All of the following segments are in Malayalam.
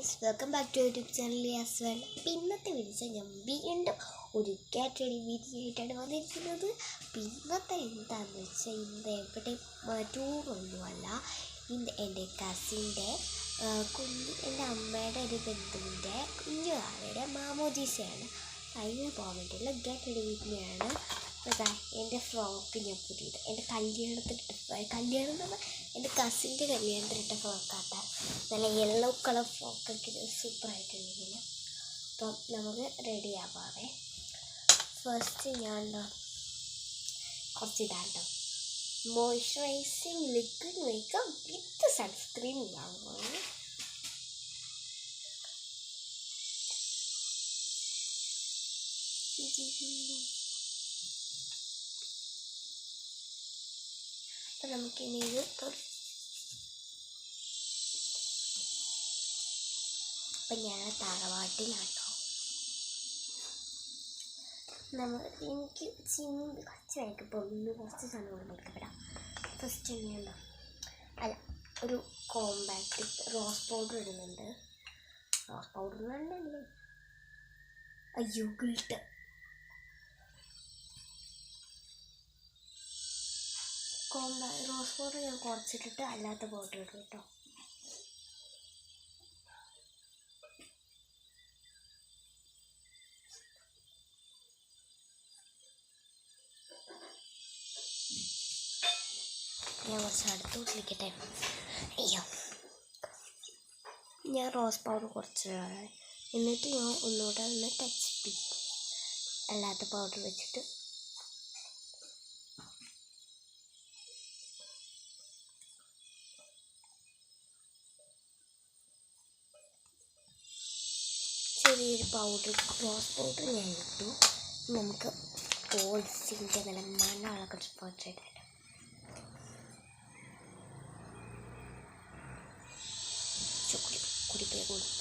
Guys, welcome back to YouTube channel as well. അപ്പോൾ ഇന്നത്തെ വീഡിയോ ഞാൻ വീണ്ടും ഒരു ഗെറ്റ് റെഡി വീഡിയോ ആയിട്ടാണ് വന്നിരിക്കുന്നത്. ഇന്നത്തെ എന്താണെന്ന് വെച്ചാൽ ഇന്ന് എവിടെ ടൂറൊന്നുമല്ല, ഇന്ന് എൻ്റെ കസിൻ്റെ എൻ്റെ അമ്മയുടെ ഒരു ബന്ധുവിൻ്റെ കുഞ്ഞുകാരുടെ മാമോദീസയാണ്. അതിന് പോകാൻ വേണ്ടിയുള്ള ഗെറ്റ് റെഡി വീഡിയോയാണ്. അതാ എൻ്റെ ഫ്രോക്ക് ഞാൻ പുതിയത് എൻ്റെ കല്യാണം എന്ന് പറഞ്ഞാൽ എൻ്റെ കസിൻ്റെ കല്യാണത്തിനിട്ട ഫ്രോക്കാട്ട. നല്ല യെല്ലോ കളർ ഫ്രോക്കൊക്കെ സൂപ്പറായിട്ടുണ്ടെങ്കിൽ അപ്പം നമുക്ക് റെഡി ആവാവേ. ഫസ്റ്റ് ഞാൻ കുറച്ച് ഇതാട്ടോ, മോയ്സ്ചറൈസിങ് ലിക്വിഡ് മേക്കപ്പ് വിത്ത് സൺസ്ക്രീൻ വാങ്ങുവാണ്. അപ്പം നമുക്കിനി ഇത് അപ്പം ഞാൻ തറവാട്ടിലാട്ടോ. എനിക്ക് കുറച്ച് മേക്കപ്പ് ഒന്ന് കുറച്ച് സാധനങ്ങൾ മേക്കപ്പ് ഇടാം. ഫസ്റ്റ് തന്നെയുണ്ടോ അല്ല, ഒരു കോമ്പാക്റ്റ് റോസ് പൗഡർ ഇടുന്നുണ്ട്. റോസ് പൗഡർ വേണ്ടല്ലേ, അയ്യോ ഗിൽട്ട്. റോസ് പൗഡർ ഞാൻ കുറച്ചിട്ടിട്ട് അല്ലാത്ത പൗഡർ ഇടും കേട്ടോ. ഞാൻ കുറച്ച് അടുത്തോട്ടിരിക്കട്ടെ. അയ്യോ, ഞാൻ റോസ് പൗഡർ കുറച്ച് എന്നിട്ട് ഞാൻ ഒന്നുകൂടെ ഒന്ന് ടച്ച് ചെയ്യും അല്ലാത്ത പൗഡർ വെച്ചിട്ട്. ചെറിയൊരു പൗഡർ, റോസ് പൗഡർ ഞാൻ ഇട്ടു. നമുക്ക് പോൾസിൻ്റെ നല്ല മണമുള്ള കുറച്ച് പോർച്ചായിട്ട് കുടിക്കേ കൊടുത്തു.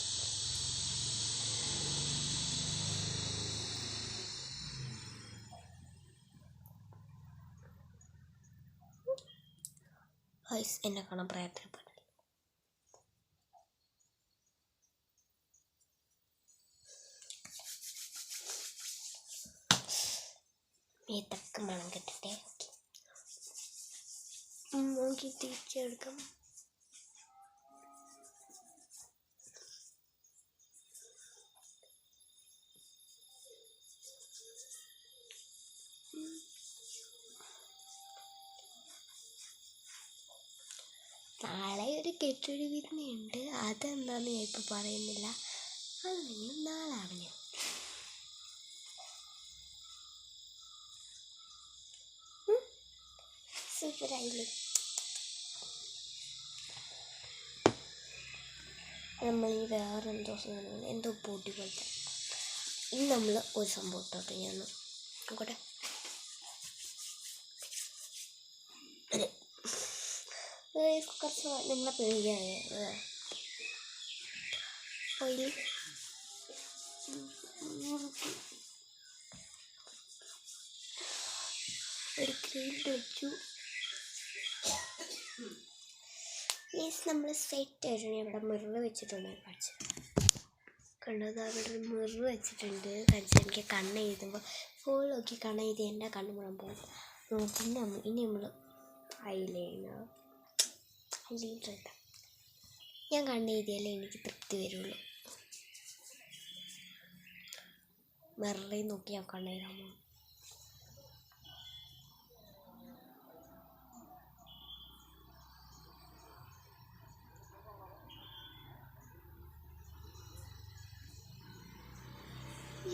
എന്നെ കാണാൻ പ്രയത്നപ്പെട്ടു. മേത്തൊക്കെ മണം കെട്ടിട്ടേ നോക്കി തിരിച്ചെടുക്കാം. നാളെ ഒരു കെട്ടൊരു വിരുന്നുണ്ട്, അതെന്താന്ന് ഞാൻ ഇപ്പോൾ പറയുന്നില്ല, അത് നിങ്ങൾ നാളെ അറിഞ്ഞു. സൂപ്പറായില്ലേ? നമ്മൾ ഈ വേറെന്തോ സാധനം എന്തോ പൊടി പോലത്തെ. ഇനി നമ്മൾ ഒരു സംഭവം ഇട്ടോട്ടെ, ഞാൻ നോക്കട്ടെ. കുറച്ച് നിങ്ങളെ പേടിയാണ് ഓയിൽ ഒരു ക്രീം വെച്ചു. യെസ്, നമ്മൾ സെറ്റ് ആയിട്ടുണ്ട്. ഇവിടെ മിറർ വെച്ചിട്ടുണ്ട്. കാണിച്ചു കണ്ടത്, അവിടെ ഒരു മിറർ വെച്ചിട്ടുണ്ട്. കാണിച്ചു എനിക്ക് കണ്ണ് എഴുതുമ്പോൾ ഫോൺ നോക്കി കണ്ണ് എഴുതി എൻ്റെ കണ്ണ് മുഴുവൻ പോകും. പിന്നെ ഇനി നമ്മൾ ഐലൈനർ ഇട്ടാം. ഞാൻ കണ്ണ് എഴുതിയാലേ എനിക്ക് തൃപ്തി വരുള്ളൂ. മിററിൽ നോക്കി ഞാൻ കണ്ണ് എഴുതാൻ പോകും.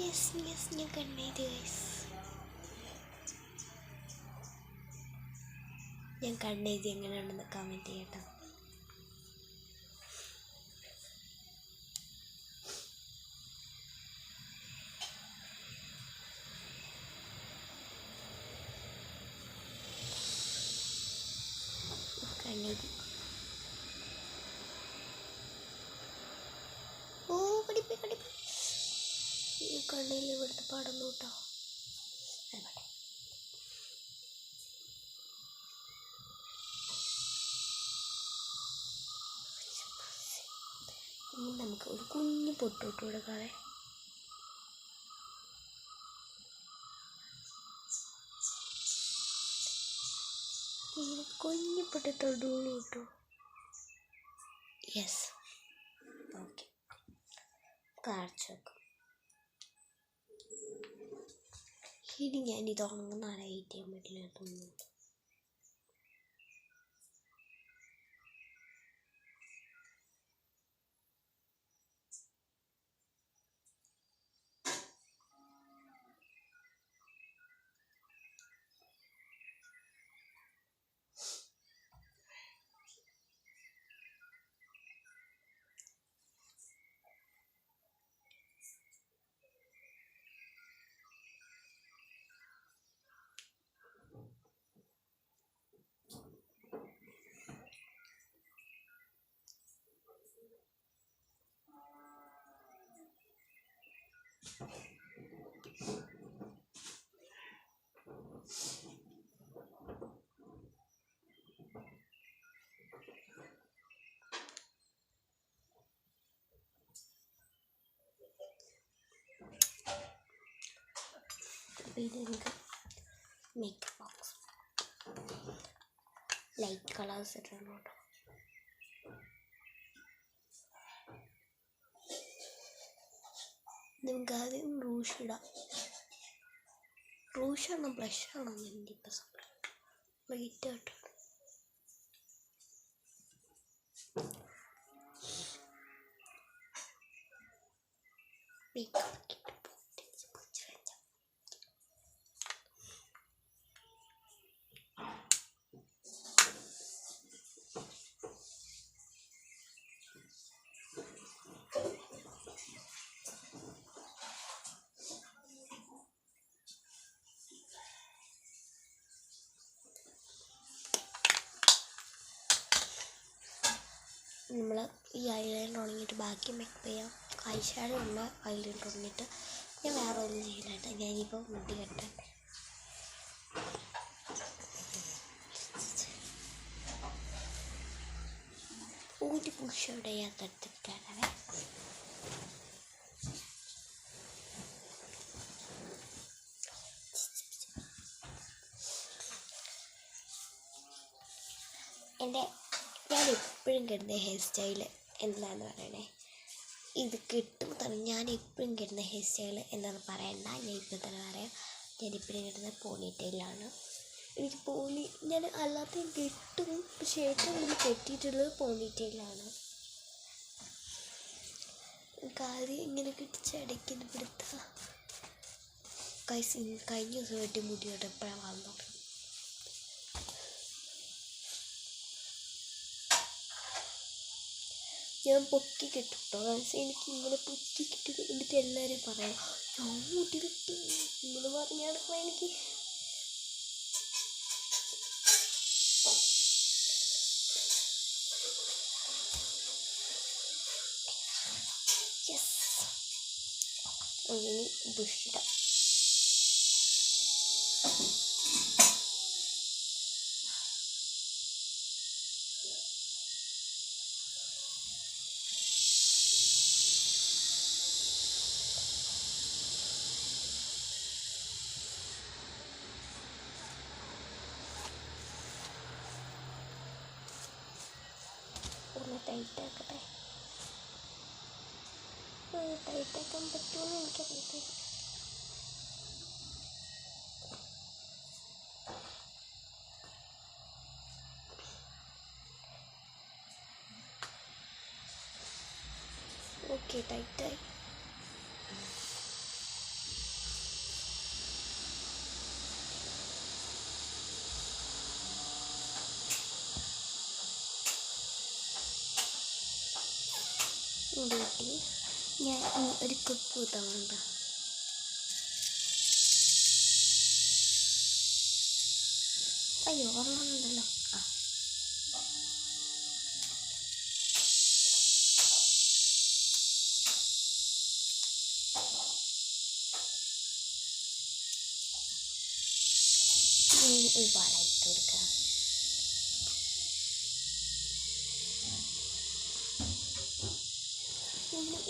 യെസ് ഞാൻ കണ്ണെഴുതി ഗൈസ്. ഞാൻ കണ്ണെഴുതി എങ്ങനെയാണെന്ന് കമൻറ്റ് ചെയ്യട്ടോ. കണ്ണെഴുതി. ഓ കടിപ്പി ഈ കണ്ണിൽ ഇവിടുത്തെ പടന്നു കേട്ടോ. ഇനി നമുക്ക് ഒരു കുഞ്ഞു പൊട്ടിട്ട് കൊടുക്കാതെ. ഇങ്ങനെ കുഞ്ഞു പൊട്ടി തൊടുള്ളൂ കേട്ടോ. യെസ്, ഓക്കെ, കാണിച്ചു വെക്കാം. ഇനി ഞാൻ ഇത് ഉണങ്ങുന്നതായിട്ട് ചെയ്യാൻ പറ്റില്ല തോന്നുന്നു. പിന്നെ എനിക്ക് മേക്കപ്പ് ബോക്സ് ലൈറ്റ് കളേഴ്സ് ഇടണം കേട്ടോ. നമുക്ക് ആദ്യം റൂഷ് ഇടാം. റൂഷാണോ ബ്ലഷാണോ എൻ്റെ ഇപ്പം സംഭവം ലൈറ്റ് ആട്ടോ. മേക്കപ്പ് നമ്മൾ ഈ ഐലൈനർ ഉണങ്ങിയിട്ട് ബാക്കി മേക്കപ്പ് ചെയ്യാം. ഐ ഷാഡോ ഉള്ള ഐലൈനർ ഉണങ്ങിയിട്ട് ഞാൻ വേറെ ഒന്നും ചെയ്യില്ലായിട്ട് ഞാനിപ്പോൾ മുടി കെട്ടാൻ ഒരു പുഷോടെ തട്ടിട്ടാണേ. ഞാൻ എപ്പോഴും കിട്ടുന്ന ഹെയർ സ്റ്റൈല് എന്താണെന്ന് പറയണേ. ഇത് കിട്ടുമ്പോൾ തന്നെ ഞാൻ എപ്പോഴും കിട്ടുന്ന ഹെയർ സ്റ്റൈൽ എന്താണെന്ന് പറയണ്ട, ഞാൻ ഇപ്പോൾ തന്നെ പറയാം. ഞാൻ എപ്പോഴും കിട്ടുന്ന പോണിറ്റെയിലാണ്. എനിക്ക് ഞാൻ അല്ലാത്ത കിട്ടും, പക്ഷേ ഏറ്റവും കൂടുതൽ കെട്ടിയിട്ടുള്ളത് പോണിറ്റെയിലാണ്. എനിക്ക് ആദ്യം ഇങ്ങനെ കിട്ടിച്ചടയ്ക്കുന്ന പിടുത്ത കഴിഞ്ഞ ദിവസം വെട്ടി മുടി എപ്പോഴാണ് വന്നത്. ഞാൻ പൊക്കി കിട്ടും കേട്ടോ. എനിക്ക് ഇങ്ങനെ പൊക്കി കിട്ടി എന്നിട്ട് എല്ലാവരും പറയാം ഞാൻ മുടി കിട്ടി ഇങ്ങനെ പറഞ്ഞാണ് എനിക്ക്. യെസ്, ഇനി ബുഷിടാം. ഒന്ന് ടൈറ്റാക്കട്ടെ. ടൈറ്റാക്കാൻ പറ്റുമെന്ന് എനിക്കറിയത്തില്ല. ഓക്കെ, ടൈറ്റായി. കൂട്ടി ഞാൻ ഒരു കുപ്പ് കുത്താറുണ്ട്. അയ്യോ ഓർമ്മയുണ്ടല്ലോ. ഒരു വളയിട്ട് കൊടുക്കുക.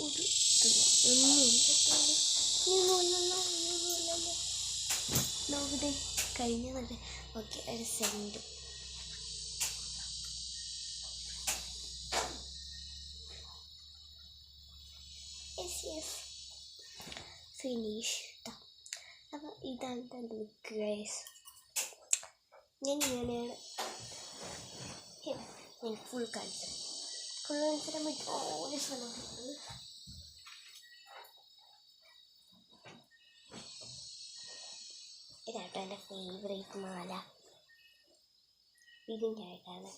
ഒരു ഇതില്ല, ഒന്നുമില്ലല്ലോ. നോക്കട്ടെ കഴിഞ്ഞതല്ലേ. ഓക്കെ, ഒരു സെൻഡ്. Yes finish. അപ്പോൾ ഇതാണ് എൻ്റെ ലുക്ക് ഗൈസ്. ഞാൻ ഇങ്ങനെയാണ് ഞാൻ ഫുൾ കാണിച്ചത്. ഫുൾ കാണിച്ചിട്ട് ഒരു സ്ഥലമാണ്. ഇതാട്ടോ എൻ്റെ ഫേവറേറ്റ് മാല. ഇതിൻ്റെ ആയിട്ടാണ്.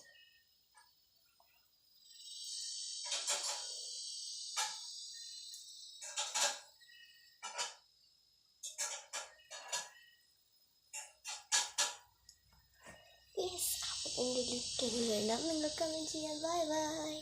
യെസ്, അപ്പോൾ എൻ്റെ ലുക്ക് എങ്ങനെയുണ്ടാവും നിങ്ങൾ കമൻറ്റ് ചെയ്യാം. Bye bye.